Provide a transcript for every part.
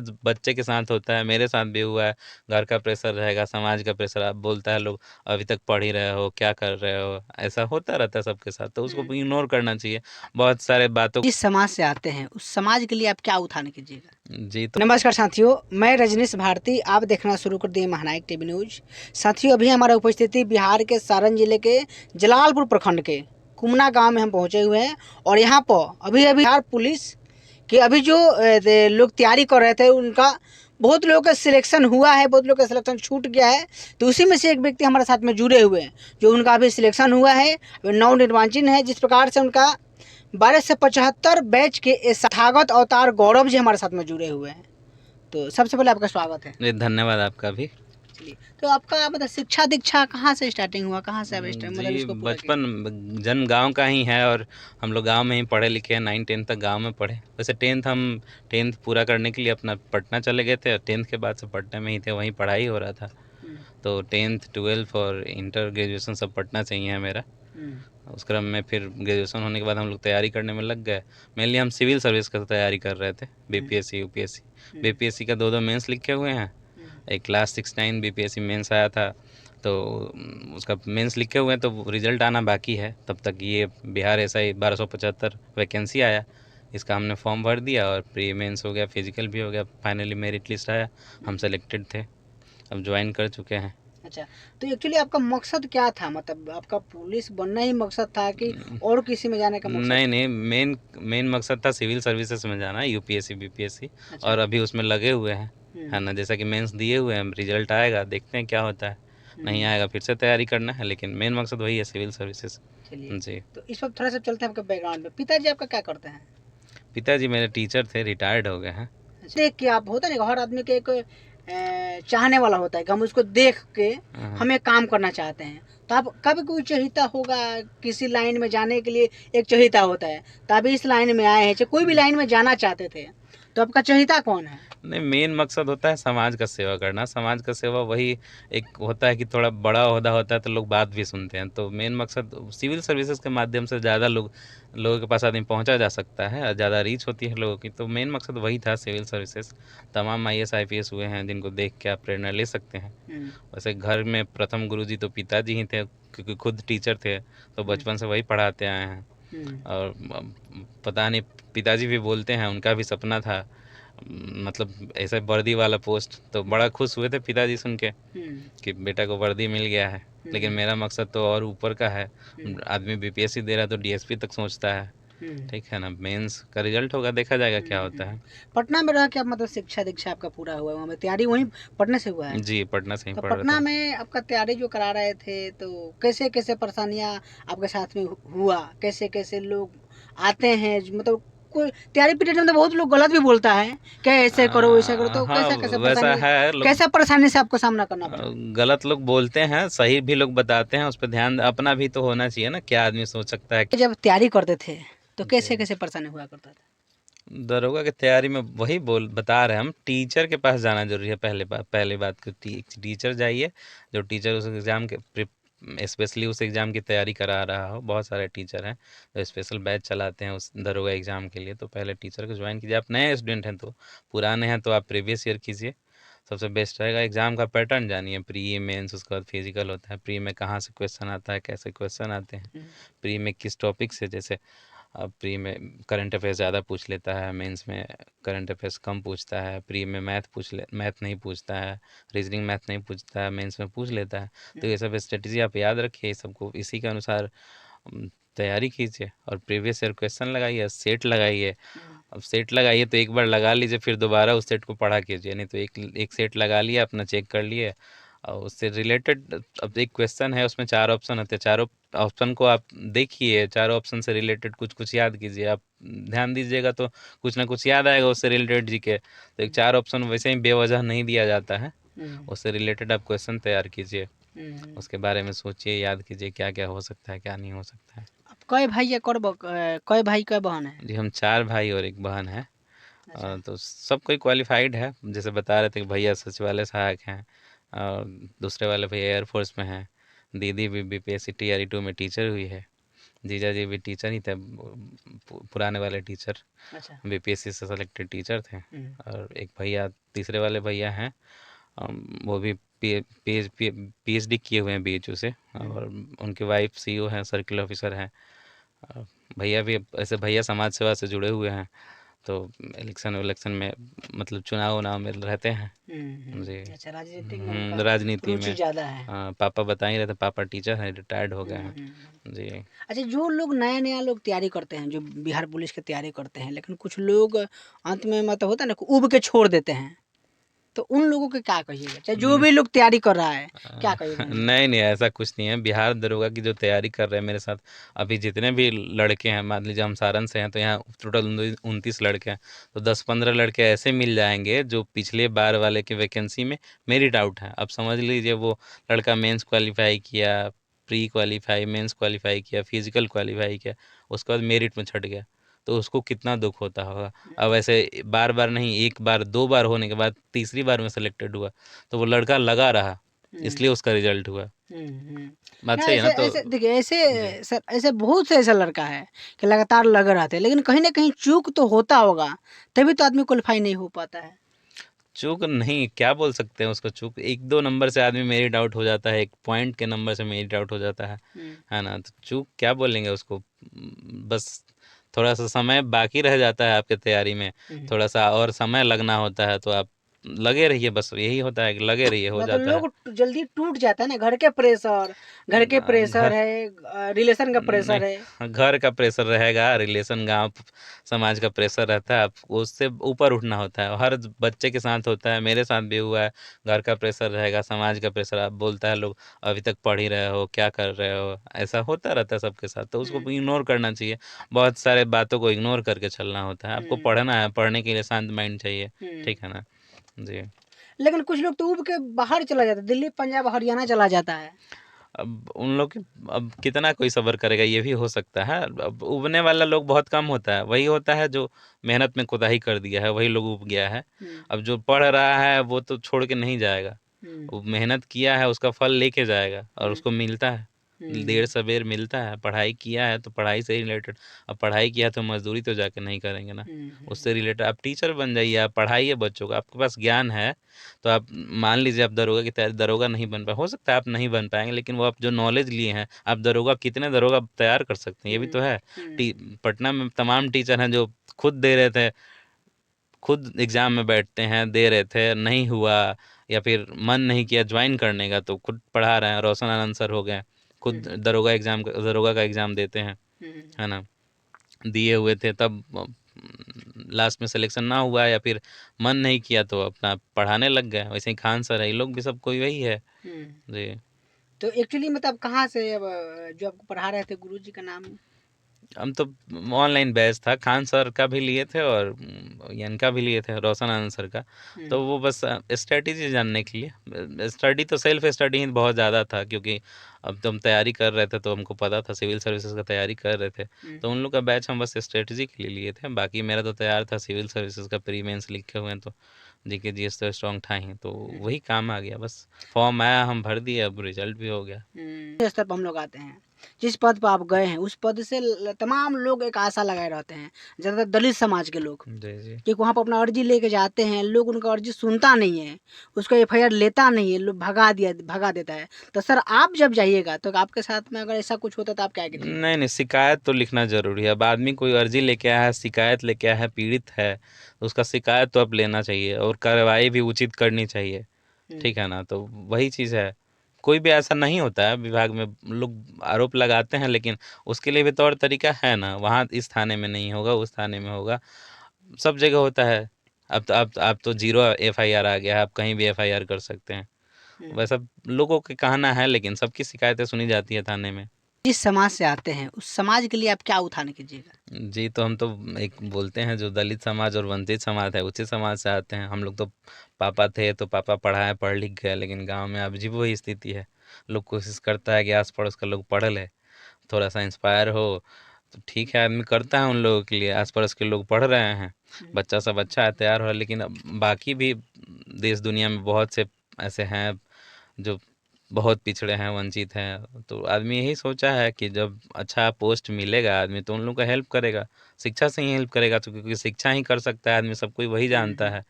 रोज बच्चे के साथ होता है, मेरे साथ भी हुआ है। घर का प्रेशर रहेगा, समाज का प्रेशर, आप बोलता है लोग अभी तक पढ़ ही रहे हो, क्या कर रहे हो, ऐसा होता रहता है सबके साथ, तो उसको हम्म। इग्नोर करना चाहिए बहुत सारे बातों। जिस समाज से आते हैं उस समाज के लिए आप क्या उत्थान कीजिएगा? जी तो नमस्कार साथियों, मैं रजनीश भारती, आप देखना शुरू कर दिए महानायक टीवी न्यूज। साथियों, अभी हमारा उपस्थिति बिहार के सारण जिले के जलालपुर प्रखंड के कुमना गांव में हम पहुंचे हुए हैं। और यहाँ पर अभी अभी बिहार पुलिस के अभी जो लोग तैयारी कर रहे थे उनका बहुत लोगों का सिलेक्शन हुआ है, बहुत लोगों का सिलेक्शन छूट गया है। तो उसी में से एक व्यक्ति हमारे साथ में जुड़े हुए हैं जो उनका अभी सिलेक्शन हुआ है, नवनिर्वाचित है। जिस प्रकार से उनका 1275 बैच के संस्थागत अवतार गौरव जी हमारे साथ में जुड़े हुए हैं। तो सबसे पहले आपका स्वागत है। जी, धन्यवाद आपका भी। चलिए, तो आपका मतलब शिक्षा दीक्षा कहाँ से स्टार्टिंग हुआ, कहाँ से आप मतलब जी, इसको पूरा किए? बचपन जन्म गांव का ही है और हम लोग गांव में ही पढ़े लिखे हैं, 9-10 तक गांव में पढ़े। वैसे 10th हम 10th पूरा करने के लिए अपना पटना चले गए थे, और 10th के बाद से पटना में ही थे, वहीं पढ़ाई हो रहा था। हम्म, तो 10th 12th और इंटर ग्रेजुएशन सब पटना से ही है मेरा। हम्म, उस क्रम में फिर ग्रेजुएशन होने के बाद हम लोग तैयारी करने में लग गए। मेनली हम सिविल सर्विस का तैयारी कर रहे थे, बीपीएससी यूपीएससी। बीपीएससी का दो दो मेंस लिखे हुए हैं। एक क्लास 6-9 बीपीएससी मेंस आया था, तो उसका मेंस लिखे हुए हैं, तो रिजल्ट आना बाकी है। तब तक ये बिहार एसआई 1275 वैकेंसी आया, इसका हमने फॉर्म भर दिया और प्री मेंस हो गया, फिजिकल भी हो गया, फाइनली मेरिट लिस्ट आया, हम सेलेक्टेड थे, अब ज्वाइन कर चुके हैं। अच्छा, तो एक्चुअली आपका मकसद क्या था? मतलब आपका पुलिस बनना ही मकसद था कि और किसी में जाने का मकसद नहीं था? नहीं, मेन मेन मकसद था सिविल सर्विसेज में जाना, यूपीएससी बीपीएससी, अच्छा। और अभी उसमें लगे हुए हैं, है ना। जैसा कि मेंस दिए हुए हैं, रिजल्ट आएगा, देखते हैं क्या होता है, नहीं आएगा फिर से तैयारी करना है, लेकिन मेन मकसद वही है, सिविल सर्विसेज। चलिए, जी। तो इस वक्त थोड़ा सा चलते हैं आपके बैकग्राउंड में। पिताजी आपका क्या करते हैं? पिताजी मेरे टीचर थे, रिटायर्ड हो गए हैं। अच्छा, देख के आप होता है ना, हर आदमी के एक चाहने वाला होता है कि हम उसको देख के हाँ। हमें काम करना चाहते हैं। तो आप कभी कोई चहिता होगा किसी लाइन में जाने के लिए, एक चहिता होता है, तो आप इस लाइन में आए हैं, चाहे कोई भी लाइन में जाना चाहते थे, तो आपका चहिता कौन है? नहीं, मेन मकसद होता है समाज का सेवा करना। समाज का सेवा वही एक होता है कि थोड़ा बड़ा ओहदा होता है तो लोग बात भी सुनते हैं, तो मेन मकसद सिविल सर्विसेज के माध्यम से ज़्यादा लोगों के पास आदमी पहुंचा जा सकता है और ज़्यादा रीच होती है लोगों की, तो मेन मकसद वही था सिविल सर्विसेज। तमाम आईएएस आईपीएस हुए हैं जिनको देख के आप प्रेरणा ले सकते हैं। हम्म, वैसे घर में प्रथम गुरुजी तो पिताजी ही थे, क्योंकि खुद टीचर थे, तो बचपन से वही पढ़ाते आए हैं। हम्म, और पता नहीं, पिताजी भी बोलते हैं उनका भी सपना था, मतलब ऐसे वर्दी वाला पोस्ट, तो बड़ा खुश हुए थे पिताजी सुन के हम्म, कि बेटा को वर्दी मिल गया है। लेकिन मेरा मकसद तो और ऊपर का है। हम्म, आदमी बीपीएससी दे रहा है तो डीएसपी तक सोचता है। हम्म, ठीक है ना, मेंस का रिजल्ट होगा, देखा जाएगा क्या होता है। पटना में रह के आप मतलब शिक्षा दीक्षा आपका पूरा हुआ है, वहाँ में तैयारी वहीं पढ़ने से हुआ है? जी, पटना से ही तो पढ़ रहा पटना था। में आपका तैयारी जो करा रहे थे, तो कैसे कैसे परेशानियाँ आपके साथ में हुआ, कैसे कैसे लोग आते हैं, मतलब कोई तैयारी पीरियड में तो बहुत लोग गलत भी बोलता है, क्या ऐसे करो वैसे करो, तो हाँ, कैसा कैसे वैसा परेशानी, है लोग। कैसा परेशानी से आपको सामना करना पड़ा? गलत लोग बोलते हैं, सही भी लोग बताते हैं, उस पर ध्यान अपना भी तो होना चाहिए ना, क्या आदमी सोच सकता है जब तैयारी करते थे तो जी। कैसे कैसे परेशानी हुआ करता था? दरोगा की तैयारी में वही बोल बता रहे हैं हम, टीचर के पास जाना जरूरी है। पहले बात कि टीचर जाइए, जो टीचर उस एग्ज़ाम के स्पेशली उस एग्ज़ाम की तैयारी करा रहा हो। बहुत सारे टीचर हैं जो स्पेशल बैच चलाते हैं उस दरोगा एग्ज़ाम के लिए, तो पहले टीचर को ज्वाइन कीजिए। आप नए स्टूडेंट हैं तो, पुराने हैं तो आप प्रीवियस ईयर कीजिए, सबसे बेस्ट रहेगा। एग्ज़ाम का पैटर्न जानिए, प्री मेंस, उसके बाद फिजिकल होता है। प्री में कहाँ से क्वेश्चन आता है, कैसे क्वेश्चन आते हैं, प्री में किस टॉपिक से, जैसे अब प्री में करंट अफेयर्स ज़्यादा पूछ लेता है, मेंस में करंट अफेयर्स कम पूछता है, प्री में मैथ नहीं पूछता है, रीजनिंग मैथ नहीं पूछता है, मेंस में पूछ लेता है। तो ये सब स्ट्रेटजी आप याद रखिए, सबको इसी के अनुसार तैयारी कीजिए और प्रीवियस ईयर क्वेश्चन लगाइए, सेट लगाइए। अब सेट लगाइए तो एक बार लगा लीजिए, फिर दोबारा उस सेट को पढ़ा कीजिए, नहीं तो एक एक सेट लगा लिया, अपना चेक कर लिए, और उससे रिलेटेड अब एक क्वेश्चन है, उसमें 4 ऑप्शन होते हैं, चारों ऑप्शन को आप देखिए, चारों ऑप्शन से रिलेटेड कुछ कुछ याद कीजिए। आप ध्यान दीजिएगा तो कुछ ना कुछ याद आएगा उससे रिलेटेड जीके। तो एक 4 ऑप्शन वैसे ही बेवजह नहीं दिया जाता है, उससे रिलेटेड आप क्वेश्चन तैयार कीजिए, उसके बारे में सोचिए, याद कीजिए क्या क्या हो सकता है, क्या नहीं हो सकता है। आप कई भाई या कई भाई कई बहन है? जी, हम 4 भाई और एक बहन है। अच्छा। तो सब कोई क्वालिफाइड है, जैसे बता रहे थे कि भैया सचिवालय सहायक हैं, और दूसरे वाले भैया एयरफोर्स में हैं, दीदी भी बीपीएससी टीआरई 2 में टीचर हुई है, जीजा जी भी टीचर ही थे, पुराने वाले टीचर, अच्छा। बीपीएससी से सेलेक्टेड टीचर थे। हम्म। और एक भैया, तीसरे वाले भैया हैं, वो भी पीएचडी किए हुए हैं बीएचयू से। हम्म। और उनकी वाइफ सीईओ हैं, सर्किल ऑफिसर हैं। अ, भैया भी ऐसे भैया समाज सेवा से जुड़े हुए हैं, तो इलेक्शन विलेक्शन में, मतलब चुनाव उनाव में रहते हैं जी। अच्छा, राजनीतिक में उनका राजनीति रुचि में। ज़्यादा है। पापा बता ही रहे थे, पापा टीचर हैं, रिटायर्ड हो गए हम्म, हैं जी। अच्छा, जो लोग नया नया लोग तैयारी करते हैं, जो बिहार पुलिस की तैयारी करते हैं, लेकिन कुछ लोग अंत में मतलब होता है ना कि उब के छोड़ देते हैं, तो उन लोगों को क्या कहिएगा, चाहे जो न- भी लोग तैयारी कर रहा है, क्या अ, कहिएगा उन लोगों नहीं नहीं, ऐसा कुछ नहीं है। बिहार दरोगा की जो तैयारी कर रहे हैं मेरे साथ, अभी जितने भी लड़के हैं, मान लीजिए हम सारण से हैं, तो यहाँ टोटल 29 लड़के हैं। तो 10-15 लड़के ऐसे मिल जाएंगे जो पिछले बार वाले की वैकेंसी में मेरिट आउट है। अब समझ लीजिए वो लड़का मेंस क्वालिफाई किया, प्री क्वालिफाई, मेंस क्वालिफाई किया, फिजिकल क्वालिफाई किया, उसके बाद मेरिट में छट गया, तो उसको कितना दुख होता होगा। अब हम्म, ऐसे बार बार नहीं, एक बार दो बार होने के बाद तीसरी बार में सेलेक्टेड हुआ, तो वो लड़का लगा रहा, हम्म, इसलिए उसका रिजल्ट हुआ। बात ना सही है ऐसे ना? तो ऐसे देखिए, जी। ऐसे सर, ऐसे बहुत से ऐसा लड़का है कि लगातार लगे रहते हैं, लेकिन कहीं ना कहीं चूक तो होता होगा, तभी तो आदमी क्वालिफाई नहीं हो पाता है। चूक नहीं, क्या बोल सकते हैं उसको चूक? एक दो नंबर से आदमी मेरिट आउट हो जाता है, एक पॉइंट के नंबर से मेरिट आउट हो जाता हम्म, है ना? तो चूक क्या बोलेंगे उसको? बस थोड़ा सा समय बाकी रह जाता है आपके तैयारी में, हम्म। थोड़ा सा और समय लगना होता है, तो आप लगे रहिए, बस यही होता है कि लगे रहिए, हो मतलब जाता है। लोग जल्दी टूट जाता है ना, घर के घर प्रेशर है, रिलेशन का प्रेशर है। नहीं, घर का प्रेशर रहेगा, रिलेशन, गांव समाज का प्रेशर रहता है, आपको उससे ऊपर उठना होता है। हर बच्चे के साथ होता है, मेरे साथ भी हुआ है। घर का प्रेशर रहेगा, समाज का प्रेशर, आप बोलता है लोग अभी तक पढ़ ही रहे हो, क्या कर रहे हो, ऐसा होता रहता है सबके साथ, तो उसको हम्म, इग्नोर करना चाहिए। बहुत सारे बातों को इग्नोर करके चलना होता है, आपको हम्म, पढ़ना है, पढ़ने के लिए शांत माइंड चाहिए। हम्म। ठीक है ना? जी। लेकिन कुछ लोग तो उब के बाहर चला जाता है, दिल्ली पंजाब हरियाणा चला जाता है। अब उन लोग की, अब कितना कोई सब्र करेगा, ये भी हो सकता है। अब उबने वाला लोग बहुत कम होता है, वही होता है जो मेहनत में कोताही कर दिया है, वही लोग उब गया है। हम्म, अब जो पढ़ रहा है वो तो छोड़ के नहीं जाएगा, हम्म, वो मेहनत किया है, उसका फल लेके जाएगा और हम्म, उसको मिलता है, देर हम्म, सवेर मिलता है। पढ़ाई किया है तो पढ़ाई से रिलेटेड, अब पढ़ाई किया है तो मजदूरी तो जाके नहीं करेंगे ना, हम्म, उससे रिलेटेड आप टीचर बन जाइए, आप पढ़ाइए बच्चों को, आपके पास ज्ञान है। तो आप मान लीजिए आप दरोगा की तैयारी, दरोगा नहीं बन पाए, हो सकता है आप नहीं बन पाएंगे, लेकिन वो आप जो नॉलेज लिए हैं, आप दरोगा, कितने दरोगा तैयार कर सकते हैं, ये भी तो हम्म, है। हम्म, पटना में तमाम टीचर हैं जो खुद दे रहे थे, खुद एग्जाम में बैठते हैं, दे रहे थे, नहीं हुआ, या फिर मन नहीं किया ज्वाइन करने का, तो खुद पढ़ा रहे हैं। रोशन आनंद सर हो गए, खुद हम्म, दरोगा का एग्ज़ाम देते हैं, हम्म, है ना? दिए हुए थे, तब लास्ट में सिलेक्शन ना हुआ, या फिर मन नहीं किया तो अपना पढ़ाने लग गए। वैसे ही खान सर है, ये लोग भी सब कोई वही है हम्म। जी। तो एक्चुअली मतलब कहाँ से अब जो आपको पढ़ा रहे थे गुरु जी का नाम? हम तो ऑनलाइन बैच था, खान सर का भी लिए थे और इनका भी लिए थे, रोशन आनंद सर का। हम्म, तो वो बस स्ट्रेटेजी जानने के लिए, स्टडी तो सेल्फ स्टडी ही बहुत ज़्यादा था, क्योंकि अब तो हम तैयारी कर रहे थे, तो हमको पता था सिविल सर्विसेज का तैयारी कर रहे थे। तो हम्म, उन लोग का बैच हम बस स्ट्रेटेजी के लिए लिए थे, बाकी मेरा तो तैयार था, सिविल सर्विसेज का प्री मेंस लिखे हुए हैं, तो जीके जीएस तो स्ट्रांग था ही, तो हम्म, वही काम आ गया बस। फॉर्म आया, हम भर दिए, अब रिजल्ट भी हो गया। स्तर पर हम लोग आते हैं, जिस पद पर आप गए हैं उस पद से तमाम लोग एक आशा लगाए रहते हैं, ज़्यादातर दलित समाज के लोग, जी जी। कि वहाँ पर अपना अर्जी लेके जाते हैं, लोग उनका अर्जी सुनता नहीं है, उसका एफआईआर लेता नहीं है, लोग भगा देता है। तो सर आप जब जाइएगा तो आपके साथ में अगर ऐसा कुछ होता तो आप क्या कीजिएगा? नहीं नहीं, शिकायत तो लिखना जरूरी है। अब आदमी कोई अर्जी लेके आया है, शिकायत लेके आया है, पीड़ित है, तो उसका शिकायत तो अब लेना चाहिए, और कार्रवाई भी उचित करनी चाहिए। हम्म, ठीक है ना? तो वही चीज़ है। कोई भी ऐसा नहीं होता है विभाग में, लोग आरोप लगाते हैं, लेकिन उसके लिए भी तौर तरीका है ना, वहाँ इस थाने में नहीं होगा, उस थाने में होगा, सब जगह होता है। अब तो जीरो एफआईआर आ गया है, आप कहीं भी एफआईआर कर सकते हैं। हम्म। वैसा लोगों के कहना है, लेकिन सबकी शिकायतें सुनी जाती है थाने में। जिस समाज से आते हैं उस समाज के लिए आप क्या उत्थान कीजिएगा? जी, तो हम तो एक बोलते हैं, जो दलित समाज और वंचित समाज है, उसी समाज से आते हैं हम लोग। तो पापा थे तो पापा पढ़ाए, पढ़ लिख गए, लेकिन गांव में अब भी वही स्थिति है। लोग कोशिश करता है कि आस पड़ोस का लोग पढ़ ले, थोड़ा सा इंस्पायर हो, तो ठीक है, आदमी करता है उन लोगों के लिए, आस पड़ोस के लोग पढ़ रहे हैं, हम्म, बच्चा सब अच्छा है, तैयार हो रहा है। लेकिन अब बाकी भी देश दुनिया में बहुत से ऐसे हैं जो बहुत पिछड़े हैं, वंचित हैं। तो आदमी यही सोचा है कि जब अच्छा पोस्ट मिलेगा आदमी तो उन लोगों का हेल्प करेगा, शिक्षा से ही हेल्प करेगा। तो क्योंकि शिक्षा ही कर सकता है आदमी, सब कोई वही जानता है,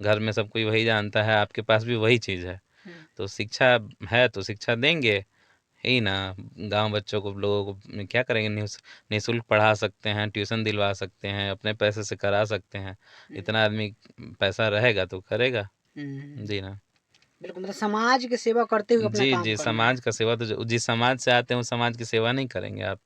घर में सब कोई वही जानता है, आपके पास भी वही चीज़ है। तो शिक्षा है तो शिक्षा देंगे ही ना। गांव बच्चों को, लोगों को क्या करेंगे, निःशुल्क पढ़ा सकते हैं, ट्यूशन दिलवा सकते हैं, अपने पैसे से करा सकते हैं। इतना आदमी पैसा रहेगा तो करेगा। जी ना। बिल्कुल, मतलब समाज की सेवा करते हुए अपना जी काम जी, करना है। समाज का सेवा तो जिस समाज से आते हैं उस समाज की सेवा नहीं करेंगे आप।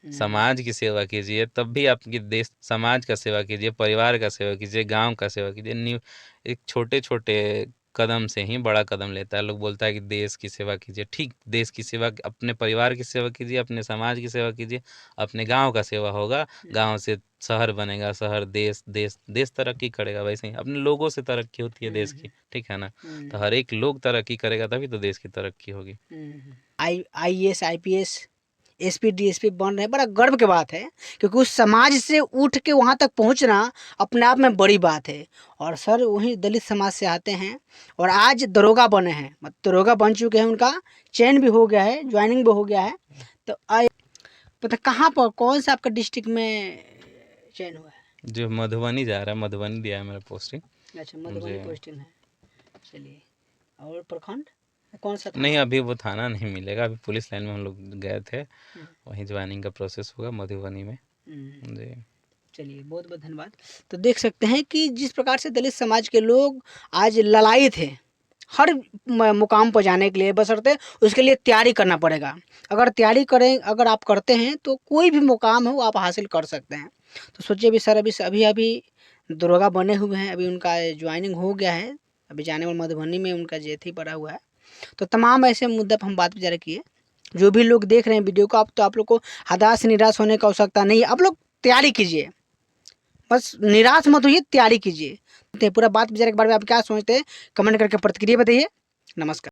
समाज की सेवा कीजिए, तब भी आपकी देश, समाज का सेवा कीजिए, परिवार का सेवा कीजिए, गांव का सेवा कीजिए। न्यू एक छोटे छोटे कदम से ही बड़ा कदम लेता है। लोग बोलता है कि देश की सेवा कीजिए, ठीक, देश की सेवा, अपने परिवार की सेवा कीजिए, अपने समाज की सेवा कीजिए, अपने गांव का सेवा होगा, गांव से शहर बनेगा, शहर देश, देश देश तरक्की करेगा। वैसे ही अपने लोगों से तरक्की होती है देश की, ठीक है ना। तो हर एक लोग तरक्की करेगा तभी तो देश की तरक्की होगी। आईएएस, आईपीएस, एसपी, डीएसपी बन रहे हैं, बड़ा गर्व की बात है, क्योंकि उस समाज से उठ के वहाँ तक पहुँचना अपने आप में बड़ी बात है। और सर वही दलित समाज से आते हैं और आज दरोगा बने हैं, मतलब दरोगा बन चुके हैं, उनका चयन भी हो गया है, ज्वाइनिंग भी हो गया है। तो पता कहाँ पर, कौन सा आपका डिस्ट्रिक्ट में चयन हुआ है? जो मधुबनी जा रहा है, मधुबनी दिया है मेरा पोस्टिंग। अच्छा, जी। मधुबनी पोस्टिंग है। चलिए, और प्रखंड कौन सा नहीं, थाना? अभी वो थाना नहीं मिलेगा, अभी पुलिस लाइन में हम लोग गए थे, वहीं ज्वाइनिंग का प्रोसेस होगा मधुबनी में। जी। चलिए, बहुत बहुत धन्यवाद। तो देख सकते हैं कि जिस प्रकार से दलित समाज के लोग आज ललायत थे हर मुकाम पर जाने के लिए, बशर्ते उसके लिए तैयारी करना पड़ेगा। अगर तैयारी करें, अगर आप करते हैं तो कोई भी मुकाम हो आप हासिल कर सकते हैं। तो सोचिए अभी सर अभी अभी दरोगा बने हुए हैं, अभी उनका ज्वाइनिंग हो गया है, अभी जाने वाले मधुबनी में उनका जेथी पड़ा हुआ है। तो तमाम ऐसे मुद्दे पर हम बात विचार किए। जो भी लोग देख रहे हैं वीडियो को, आप तो आप लोग को हताश निराश होने की आवश्यकता नहीं है। आप लोग तैयारी कीजिए, बस निराश मत होइए, तैयारी कीजिए। पूरा बात विचार के बारे में आप क्या सोचते हैं, कमेंट करके प्रतिक्रिया बताइए। नमस्कार।